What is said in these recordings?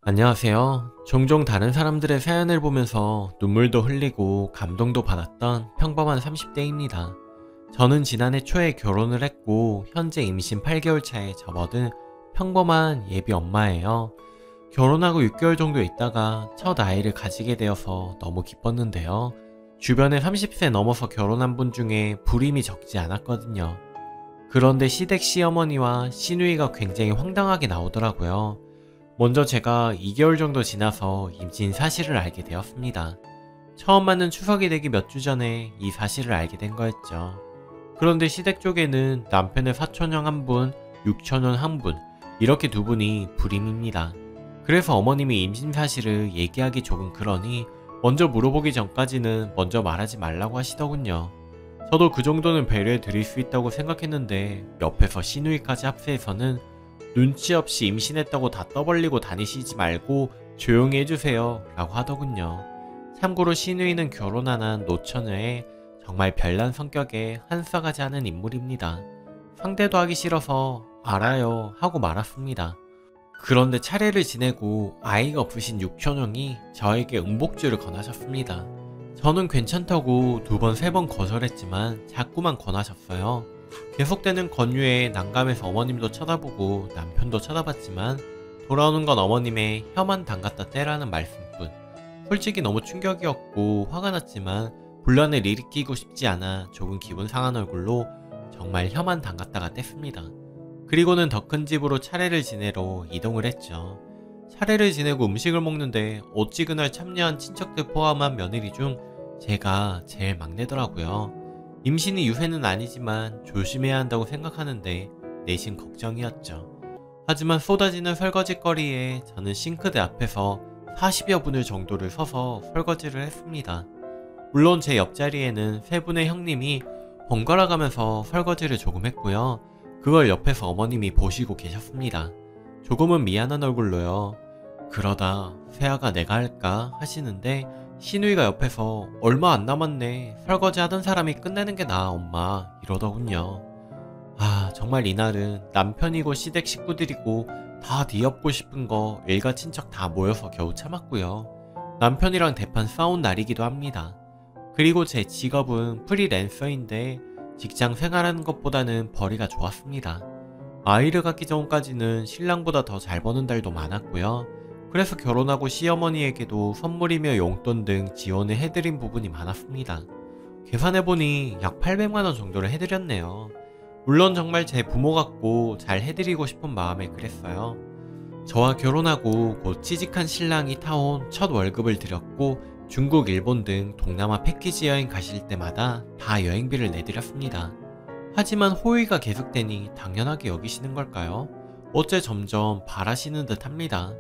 안녕하세요. 종종 다른 사람들의 사연을 보면서 눈물도 흘리고 감동도 받았던 평범한 30대입니다. 저는 지난해 초에 결혼을 했고 현재 임신 8개월 차에 접어든 평범한 예비 엄마예요. 결혼하고 6개월 정도 있다가 첫 아이를 가지게 되어서 너무 기뻤는데요. 주변에 30세 넘어서 결혼한 분 중에 불임이 적지 않았거든요. 그런데 시댁 시어머니와 시누이가 굉장히 황당하게 나오더라고요. 먼저 제가 2개월 정도 지나서 임신 사실을 알게 되었습니다. 처음 맞는 추석이 되기 몇 주 전에 이 사실을 알게 된 거였죠. 그런데 시댁 쪽에는 남편의 사촌형 한 분, 육촌형 한 분, 이렇게 두 분이 불임입니다. 그래서 어머님이 임신 사실을 얘기하기 조금 그러니 먼저 물어보기 전까지는 먼저 말하지 말라고 하시더군요. 저도 그 정도는 배려해 드릴 수 있다고 생각했는데 옆에서 시누이까지 합세해서는 눈치 없이 임신했다고 다 떠벌리고 다니시지 말고 조용히 해주세요 라고 하더군요. 참고로 시누이는 결혼 안 한 노처녀에 정말 별난 성격의 한싸가지 하는 인물입니다. 상대도 하기 싫어서 알아요 하고 말았습니다. 그런데 차례를 지내고 아이가 없으신 육촌형이 저에게 음복주를 권하셨습니다. 저는 괜찮다고 2번, 3번 거절했지만 자꾸만 권하셨어요. 계속되는 권유에 난감해서 어머님도 쳐다보고 남편도 쳐다봤지만 돌아오는 건 어머님의 혀만 담갔다 떼라는 말씀뿐. 솔직히 너무 충격이었고 화가 났지만 분란을 일으키고 싶지 않아 조금 기분 상한 얼굴로 정말 혀만 담갔다가 뗐습니다. 그리고는 더 큰 집으로 차례를 지내러 이동을 했죠. 차례를 지내고 음식을 먹는데 어찌 그날 참여한 친척들 포함한 며느리 중 제가 제일 막내더라고요. 임신이 유해는 아니지만 조심해야 한다고 생각하는데 내심 걱정이었죠. 하지만 쏟아지는 설거지거리에 저는 싱크대 앞에서 40여 분을 정도를 서서 설거지를 했습니다. 물론 제 옆자리에는 3분의 형님이 번갈아 가면서 설거지를 조금 했고요. 그걸 옆에서 어머님이 보시고 계셨습니다. 조금은 미안한 얼굴로요. 그러다 세아가 내가 할까 하시는데 시누이가 옆에서 얼마 안 남았네, 설거지 하던 사람이 끝내는 게 나아 엄마 이러더군요. 정말 이날은 남편이고 시댁 식구들이고 다 뒤엎고 싶은 거 일가 친척 다 모여서 겨우 참았고요. 남편이랑 대판 싸운 날이기도 합니다. 그리고 제 직업은 프리랜서인데 직장 생활하는 것보다는 벌이가 좋았습니다. 아이를 갖기 전까지는 신랑보다 더 잘 버는 달도 많았고요. 그래서 결혼하고 시어머니에게도 선물이며 용돈 등 지원을 해드린 부분이 많았습니다. 계산해보니 약 800만원 정도를 해드렸네요. 물론 정말 제 부모 같고 잘 해드리고 싶은 마음에 그랬어요. 저와 결혼하고 곧 취직한 신랑이 타온 첫 월급을 드렸고 중국, 일본 등 동남아 패키지 여행 가실 때마다 다 여행비를 내드렸습니다. 하지만 호의가 계속되니 당연하게 여기시는 걸까요? 어째 점점 바라시는 듯 합니다.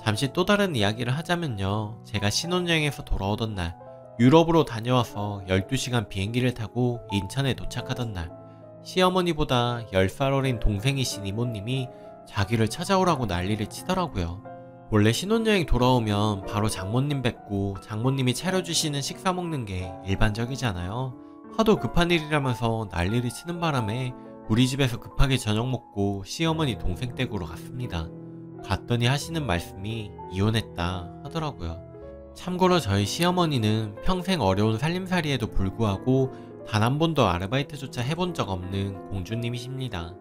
잠시 또 다른 이야기를 하자면요. 제가 신혼여행에서 돌아오던 날, 유럽으로 다녀와서 12시간 비행기를 타고 인천에 도착하던 날, 시어머니보다 10살 어린 동생이신 이모님이 자기를 찾아오라고 난리를 치더라고요. 원래 신혼여행 돌아오면 바로 장모님 뵙고 장모님이 차려주시는 식사 먹는 게 일반적이잖아요. 하도 급한 일이라면서 난리를 치는 바람에 우리 집에서 급하게 저녁 먹고 시어머니 동생 댁으로 갔습니다. 갔더니 하시는 말씀이 이혼했다 하더라고요. 참고로 저희 시어머니는 평생 어려운 살림살이에도 불구하고 단 한 번도 아르바이트조차 해본 적 없는 공주님이십니다.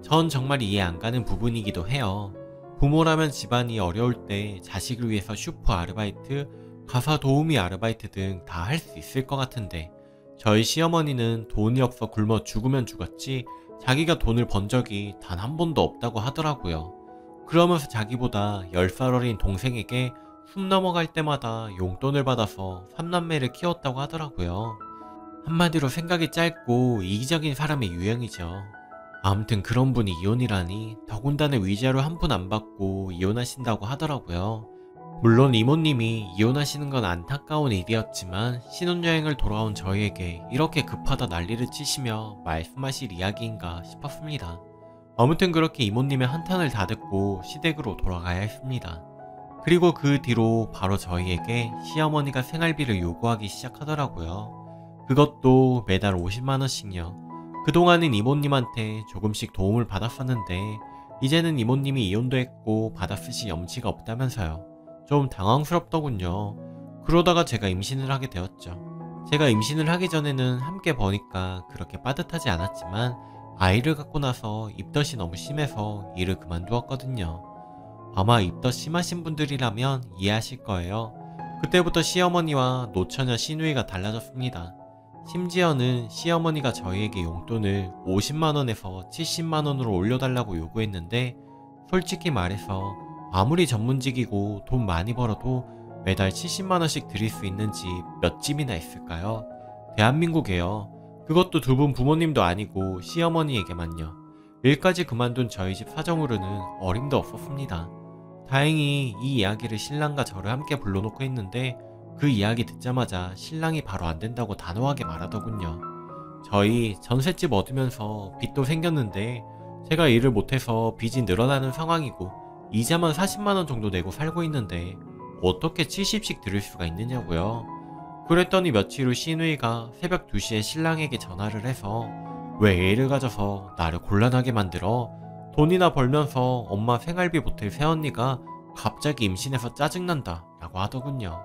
전 정말 이해 안 가는 부분이기도 해요. 부모라면 집안이 어려울 때 자식을 위해서 슈퍼 아르바이트, 가사 도우미 아르바이트 등 다 할 수 있을 것 같은데 저희 시어머니는 돈이 없어 굶어 죽으면 죽었지 자기가 돈을 번 적이 단 한 번도 없다고 하더라고요. 그러면서 자기보다 10살 어린 동생에게 숨 넘어갈 때마다 용돈을 받아서 3남매를 키웠다고 하더라고요. 한마디로 생각이 짧고 이기적인 사람의 유형이죠. 아무튼 그런 분이 이혼이라니 더군다나 위자료 한 푼 안 받고 이혼하신다고 하더라고요. 물론 이모님이 이혼하시는 건 안타까운 일이었지만 신혼여행을 돌아온 저희에게 이렇게 급하다 난리를 치시며 말씀하실 이야기인가 싶었습니다. 아무튼 그렇게 이모님의 한탄을 다 듣고 시댁으로 돌아가야 했습니다. 그리고 그 뒤로 바로 저희에게 시어머니가 생활비를 요구하기 시작하더라고요. 그것도 매달 50만원씩요. 그동안은 이모님한테 조금씩 도움을 받았었는데 이제는 이모님이 이혼도 했고 받아쓰실 염치가 없다면서요. 좀 당황스럽더군요. 그러다가 제가 임신을 하게 되었죠. 제가 임신을 하기 전에는 함께 버니까 그렇게 빠듯하지 않았지만 아이를 갖고 나서 입덧이 너무 심해서 일을 그만두었거든요. 아마 입덧 심하신 분들이라면 이해하실 거예요. 그때부터 시어머니와 노처녀 시누이가 달라졌습니다. 심지어는 시어머니가 저희에게 용돈을 50만원에서 70만원으로 올려달라고 요구했는데 솔직히 말해서 아무리 전문직이고 돈 많이 벌어도 매달 70만원씩 드릴 수 있는 집 몇 집이나 있을까요? 대한민국에요. 그것도 두 분 부모님도 아니고 시어머니에게만요. 일까지 그만둔 저희 집 사정으로는 어림도 없었습니다. 다행히 이 이야기를 신랑과 저를 함께 불러놓고 했는데 그 이야기 듣자마자 신랑이 바로 안 된다고 단호하게 말하더군요. 저희 전셋집 얻으면서 빚도 생겼는데 제가 일을 못해서 빚이 늘어나는 상황이고 이자만 40만원 정도 내고 살고 있는데 어떻게 70씩 드릴 수가 있느냐고요. 그랬더니 며칠 후 시누이가 새벽 2시에 신랑에게 전화를 해서 왜 애를 가져서 나를 곤란하게 만들어? 돈이나 벌면서 엄마 생활비 보탤 새언니가 갑자기 임신해서 짜증난다 라고 하더군요.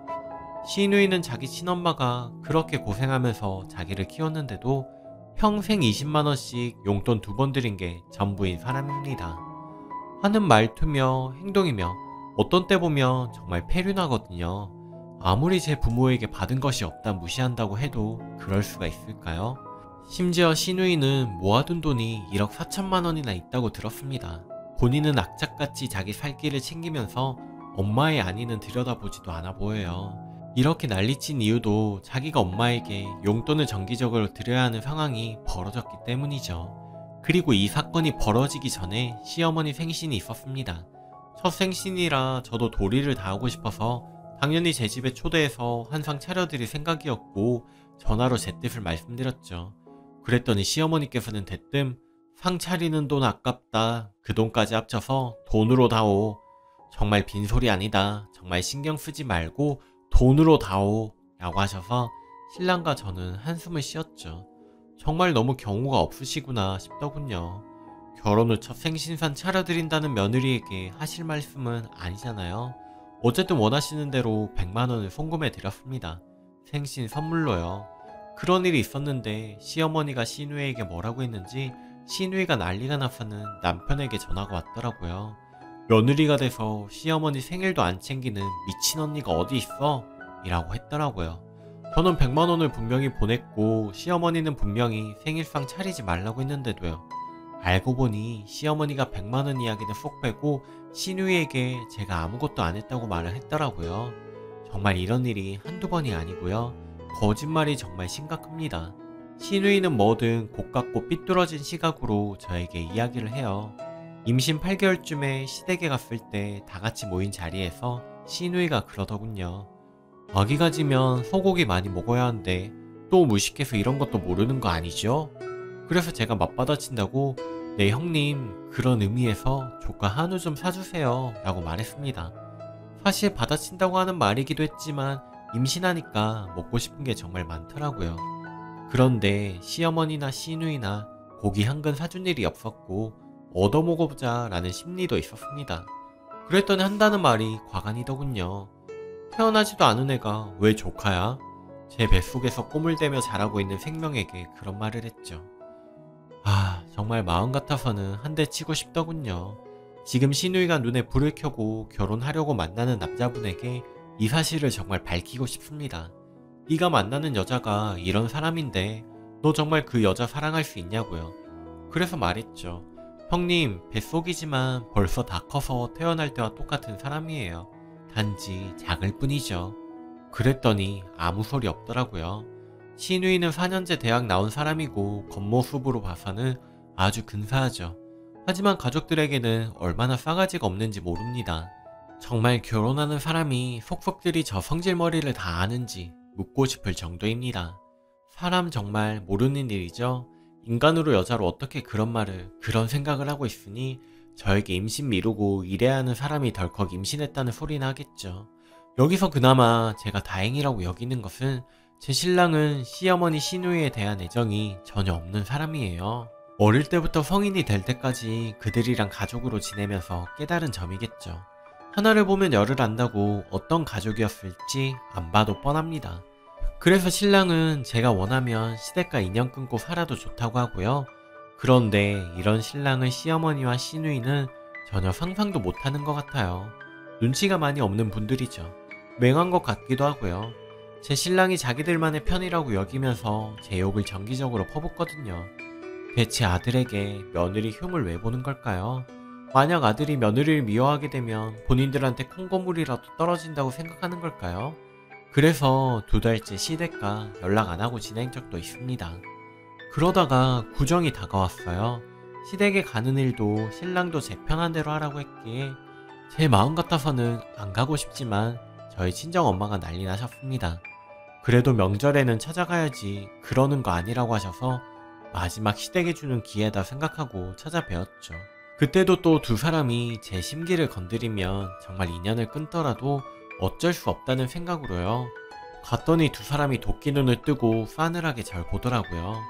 시누이는 자기 친엄마가 그렇게 고생하면서 자기를 키웠는데도 평생 20만원씩 용돈 2번 드린 게 전부인 사람입니다. 하는 말투며 행동이며 어떤 때 보면 정말 폐륜하거든요. 아무리 제 부모에게 받은 것이 없다 무시한다고 해도 그럴 수가 있을까요? 심지어 시누이는 모아둔 돈이 1억 4천만 원이나 있다고 들었습니다. 본인은 악착같이 자기 살 길을 챙기면서 엄마의 안위는 들여다보지도 않아 보여요. 이렇게 난리친 이유도 자기가 엄마에게 용돈을 정기적으로 드려야 하는 상황이 벌어졌기 때문이죠. 그리고 이 사건이 벌어지기 전에 시어머니 생신이 있었습니다. 첫 생신이라 저도 도리를 다하고 싶어서 당연히 제 집에 초대해서 한상 차려드릴 생각이었고 전화로 제 뜻을 말씀드렸죠. 그랬더니 시어머니께서는 대뜸 상 차리는 돈 아깝다. 그 돈까지 합쳐서 돈으로 다오. 정말 빈소리 아니다. 정말 신경 쓰지 말고 돈으로 다오 라고 하셔서 신랑과 저는 한숨을 쉬었죠. 정말 너무 경우가 없으시구나 싶더군요. 결혼 후 첫 생신상 차려드린다는 며느리에게 하실 말씀은 아니잖아요. 어쨌든 원하시는 대로 100만원을 송금해 드렸습니다. 생신 선물로요. 그런 일이 있었는데 시어머니가 시누이에게 뭐라고 했는지 시누이가 난리가 나서는 남편에게 전화가 왔더라고요. 며느리가 돼서 시어머니 생일도 안 챙기는 미친 언니가 어디 있어? 이라고 했더라고요. 저는 100만원을 분명히 보냈고 시어머니는 분명히 생일상 차리지 말라고 했는데도요. 알고 보니 시어머니가 100만원 이야기는 쏙 빼고 시누이에게 제가 아무것도 안 했다고 말을 했더라고요. 정말 이런 일이 한두 번이 아니고요. 거짓말이 정말 심각합니다. 시누이는 뭐든 고깝고 삐뚤어진 시각으로 저에게 이야기를 해요. 임신 8개월쯤에 시댁에 갔을 때 다같이 모인 자리에서 시누이가 그러더군요. 아기 가지면 소고기 많이 먹어야 하는데 또 무식해서 이런 것도 모르는 거 아니죠? 그래서 제가 맞받아친다고 네 형님 그런 의미에서 조카 한우 좀 사주세요 라고 말했습니다. 사실 받아친다고 하는 말이기도 했지만 임신하니까 먹고 싶은 게 정말 많더라고요. 그런데 시어머니나 시누이나 고기 한 근 사준 일이 없었고 얻어먹어보자 라는 심리도 있었습니다. 그랬더니 한다는 말이 과간이더군요. 태어나지도 않은 애가 왜 조카야? 제 뱃속에서 꿈을 대며 자라고 있는 생명에게 그런 말을 했죠. 정말 마음 같아서는 한 대 치고 싶더군요. 지금 시누이가 눈에 불을 켜고 결혼하려고 만나는 남자분에게 이 사실을 정말 밝히고 싶습니다. 네가 만나는 여자가 이런 사람인데 너 정말 그 여자 사랑할 수 있냐고요. 그래서 말했죠. 형님 뱃속이지만 벌써 다 커서 태어날 때와 똑같은 사람이에요. 단지 작을 뿐이죠. 그랬더니 아무 소리 없더라고요. 시누이는 4년제 대학 나온 사람이고 겉모습으로 봐서는 아주 근사하죠. 하지만 가족들에게는 얼마나 싸가지가 없는지 모릅니다. 정말 결혼하는 사람이 속속들이 저 성질머리를 다 아는지 묻고 싶을 정도입니다. 사람 정말 모르는 일이죠. 인간으로 여자로 어떻게 그런 말을 그런 생각을 하고 있으니 저에게 임신 미루고 일해야 하는 사람이 덜컥 임신했다는 소리나 하겠죠. 여기서 그나마 제가 다행이라고 여기는 것은 제 신랑은 시어머니 시누이에 대한 애정이 전혀 없는 사람이에요. 어릴 때부터 성인이 될 때까지 그들이랑 가족으로 지내면서 깨달은 점이겠죠. 하나를 보면 열을 안다고 어떤 가족이었을지 안 봐도 뻔합니다. 그래서 신랑은 제가 원하면 시댁과 인연 끊고 살아도 좋다고 하고요. 그런데 이런 신랑을 시어머니와 시누이는 전혀 상상도 못하는 것 같아요. 눈치가 많이 없는 분들이죠. 맹한 것 같기도 하고요. 제 신랑이 자기들만의 편이라고 여기면서 제 욕을 정기적으로 퍼붓거든요. 대체 아들에게 며느리 흉을 왜 보는 걸까요? 만약 아들이 며느리를 미워하게 되면 본인들한테 콩고물이라도 떨어진다고 생각하는 걸까요? 그래서 2달째 시댁과 연락 안 하고 지낸 적도 있습니다. 그러다가 구정이 다가왔어요. 시댁에 가는 일도 신랑도 제 편한 대로 하라고 했기에 제 마음 같아서는 안 가고 싶지만 저희 친정엄마가 난리 나셨습니다. 그래도 명절에는 찾아가야지 그러는 거 아니라고 하셔서 마지막 시댁에 주는 기회다 생각하고 찾아뵈었죠. 그때도 또 두 사람이 제 심기를 건드리면 정말 인연을 끊더라도 어쩔 수 없다는 생각으로요. 갔더니 두 사람이 도끼 눈을 뜨고 싸늘하게 절 보더라고요.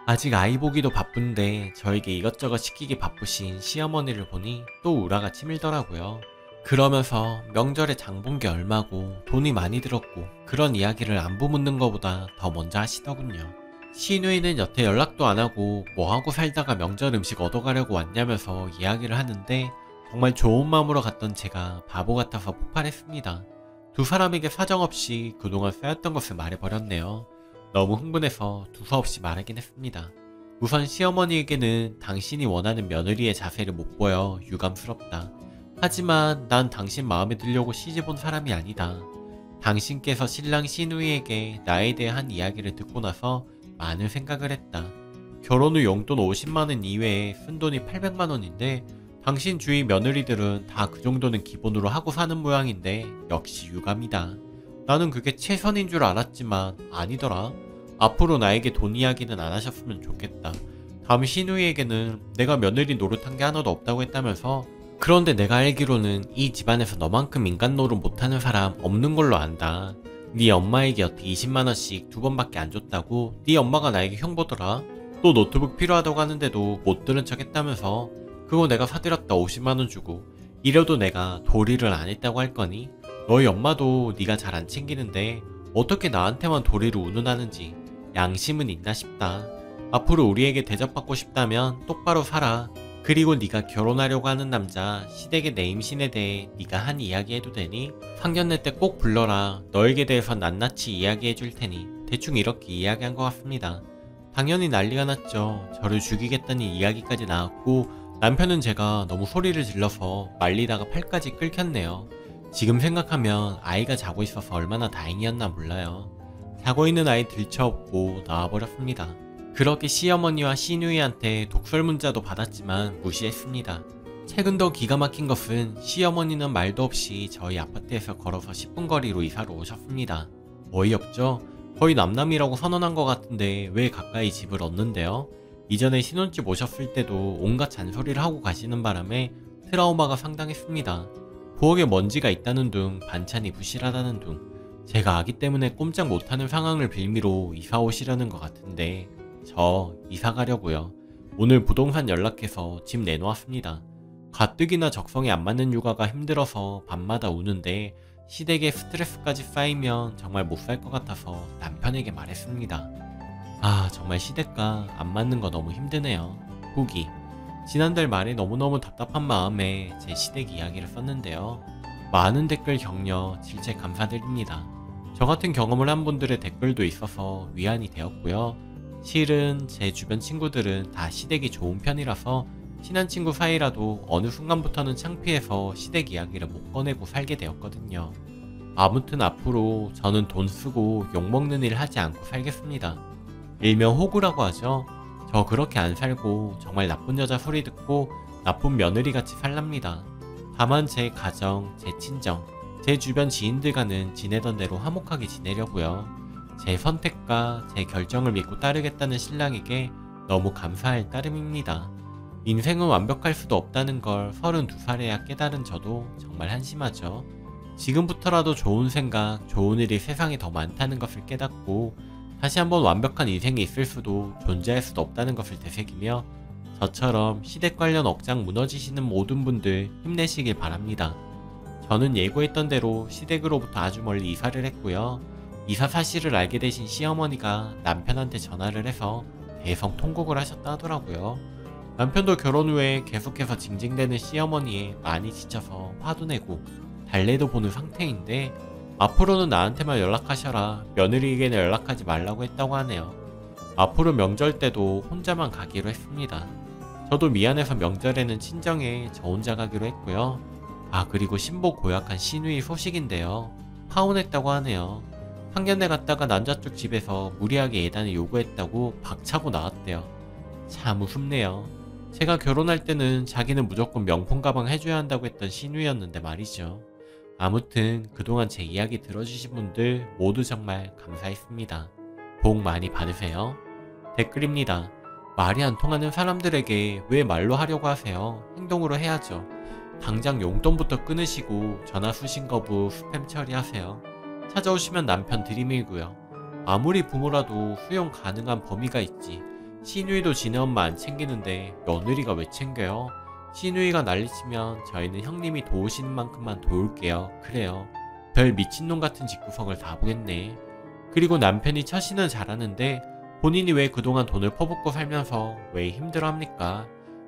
아직 아이 보기도 바쁜데 저에게 이것저것 시키기 바쁘신 시어머니를 보니 또 우라가 치밀더라고요. 그러면서 명절에 장 본 게 얼마고 돈이 많이 들었고 그런 이야기를 안부 묻는 것보다 더 먼저 하시더군요. 시누이는 여태 연락도 안 하고 뭐하고 살다가 명절 음식 얻어가려고 왔냐면서 이야기를 하는데 정말 좋은 마음으로 갔던 제가 바보 같아서 폭발했습니다. 두 사람에게 사정없이 그동안 쌓였던 것을 말해버렸네요. 너무 흥분해서 두서없이 말하긴 했습니다. 우선 시어머니에게는 당신이 원하는 며느리의 자세를 못 보여 유감스럽다. 하지만 난 당신 마음에 들려고 시집 온 사람이 아니다. 당신께서 신랑 시누이에게 나에 대해 한 이야기를 듣고 나서 많은 생각을 했다. 결혼 후 용돈 50만원 이외에 쓴 돈이 800만원인데 당신 주위 며느리들은 다 그 정도는 기본으로 하고 사는 모양인데 역시 유감이다. 나는 그게 최선인 줄 알았지만 아니더라. 앞으로 나에게 돈 이야기는 안 하셨으면 좋겠다. 다음 시누이에게는 내가 며느리 노릇한 게 하나도 없다고 했다면서 그런데 내가 알기로는 이 집안에서 너만큼 인간 노릇 못하는 사람 없는 걸로 안다. 네 엄마에게 여태 20만원씩 2번밖에 안 줬다고 네 엄마가 나에게 흉보더라. 또 노트북 필요하다고 하는데도 못 들은 척 했다면서 그거 내가 사드렸다 50만원 주고 이래도 내가 도리를 안 했다고 할 거니? 너희 엄마도 네가 잘 안 챙기는데 어떻게 나한테만 도리를 운운하는지 양심은 있나 싶다. 앞으로 우리에게 대접받고 싶다면 똑바로 살아. 그리고 네가 결혼하려고 하는 남자 시댁의 내 임신에 대해 네가 한 이야기 해도 되니? 상견례 때 꼭 불러라. 너에게 대해서 낱낱이 이야기해 줄 테니. 대충 이렇게 이야기한 것 같습니다. 당연히 난리가 났죠. 저를 죽이겠다는 이야기까지 나왔고 남편은 제가 너무 소리를 질러서 말리다가 팔까지 끓겼네요. 지금 생각하면 아이가 자고 있어서 얼마나 다행이었나 몰라요. 자고 있는 아이 들쳐업고 나와버렸습니다. 그렇게 시어머니와 시누이한테 독설 문자도 받았지만 무시했습니다. 최근 더 기가 막힌 것은 시어머니는 말도 없이 저희 아파트에서 걸어서 10분 거리로 이사를 오셨습니다. 어이없죠? 거의 남남이라고 선언한 것 같은데 왜 가까이 집을 얻는데요? 이전에 신혼집 오셨을 때도 온갖 잔소리를 하고 가시는 바람에 트라우마가 상당했습니다. 부엌에 먼지가 있다는 둥, 반찬이 부실하다는 둥, 제가 아기 때문에 꼼짝 못하는 상황을 빌미로 이사 오시려는 것 같은데 저 이사 가려고요. 오늘 부동산 연락해서 집 내놓았습니다. 가뜩이나 적성에 안 맞는 육아가 힘들어서 밤마다 우는데 시댁에 스트레스까지 쌓이면 정말 못 살 것 같아서 남편에게 말했습니다. 아 정말 시댁과 안 맞는 거 너무 힘드네요. 후기 지난달 말에 너무너무 답답한 마음에 제 시댁 이야기를 썼는데요. 많은 댓글 격려 질책 감사드립니다. 저 같은 경험을 한 분들의 댓글도 있어서 위안이 되었고요. 실은 제 주변 친구들은 다 시댁이 좋은 편이라서 친한 친구 사이라도 어느 순간부터는 창피해서 시댁 이야기를 못 꺼내고 살게 되었거든요. 아무튼 앞으로 저는 돈 쓰고 욕먹는 일 하지 않고 살겠습니다. 일명 호구라고 하죠. 저 그렇게 안 살고 정말 나쁜 여자 소리 듣고 나쁜 며느리같이 살랍니다. 다만 제 가정, 제 친정, 제 주변 지인들과는 지내던 대로 화목하게 지내려고요. 제 선택과 제 결정을 믿고 따르겠다는 신랑에게 너무 감사할 따름입니다. 인생은 완벽할 수도 없다는 걸 32살에야 깨달은 저도 정말 한심하죠. 지금부터라도 좋은 생각, 좋은 일이 세상에 더 많다는 것을 깨닫고 다시 한번 완벽한 인생이 있을 수도 존재할 수도 없다는 것을 되새기며 저처럼 시댁 관련 억장 무너지시는 모든 분들 힘내시길 바랍니다. 저는 예고했던 대로 시댁으로부터 아주 멀리 이사를 했고요. 이사 사실을 알게 되신 시어머니가 남편한테 전화를 해서 대성통곡을 하셨다 하더라고요. 남편도 결혼 후에 계속해서 징징대는 시어머니에 많이 지쳐서 화도 내고 달래도 보는 상태인데, 앞으로는 나한테만 연락하셔라, 며느리에게는 연락하지 말라고 했다고 하네요. 앞으로 명절 때도 혼자만 가기로 했습니다. 저도 미안해서 명절에는 친정에 저 혼자 가기로 했고요. 그리고 신복 고약한 시누이 소식인데요. 파혼했다고 하네요. 상견례 갔다가 남자 쪽 집에서 무리하게 예단을 요구했다고 박차고 나왔대요. 참 우습네요. 제가 결혼할 때는 자기는 무조건 명품 가방 해줘야 한다고 했던 시누이였는데 말이죠. 아무튼 그동안 제 이야기 들어주신 분들 모두 정말 감사했습니다. 복 많이 받으세요. 댓글입니다. 말이 안 통하는 사람들에게 왜 말로 하려고 하세요? 행동으로 해야죠. 당장 용돈부터 끊으시고 전화 수신 거부, 스팸 처리하세요. 찾아오시면 남편 들이밀고요. 아무리 부모라도 수용 가능한 범위가 있지. 시누이도 지네 엄마 안 챙기는데 며느리가 왜 챙겨요? 시누이가 난리치면 저희는 형님이 도우시는 만큼만 도울게요. 그래요. 별 미친놈 같은 집구석을 다 보겠네. 그리고 남편이 처신은 잘하는데 본인이 왜 그동안 돈을 퍼붓고 살면서 왜 힘들어합니까?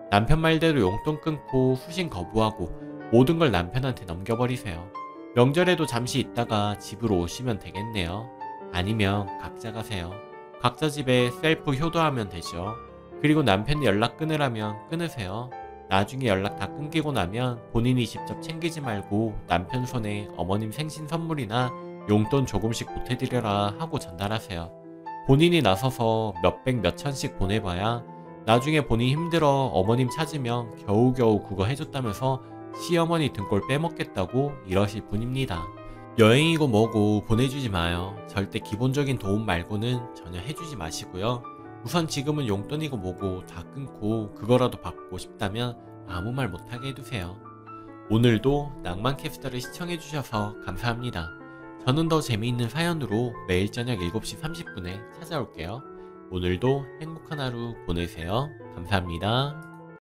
남편 말대로 용돈 끊고 수신 거부하고 모든 걸 남편한테 넘겨버리세요. 명절에도 잠시 있다가 집으로 오시면 되겠네요. 아니면 각자 가세요. 각자 집에 셀프 효도하면 되죠. 그리고 남편이 연락 끊으라면 끊으세요. 나중에 연락 다 끊기고 나면 본인이 직접 챙기지 말고 남편 손에 어머님 생신 선물이나 용돈 조금씩 보태드려라 하고 전달하세요. 본인이 나서서 몇백 몇천씩 보내봐야 나중에 본인 힘들어 어머님 찾으면 겨우겨우 그거 해줬다면서 시어머니 등골 빼먹겠다고 이러실 분입니다. 여행이고 뭐고 보내주지 마요. 절대 기본적인 도움 말고는 전혀 해주지 마시고요. 우선 지금은 용돈이고 뭐고 다 끊고 그거라도 받고 싶다면 아무 말 못하게 해두세요. 오늘도 낭만캐스터를 시청해주셔서 감사합니다. 저는 더 재미있는 사연으로 매일 저녁 7시 30분에 찾아올게요. 오늘도 행복한 하루 보내세요. 감사합니다.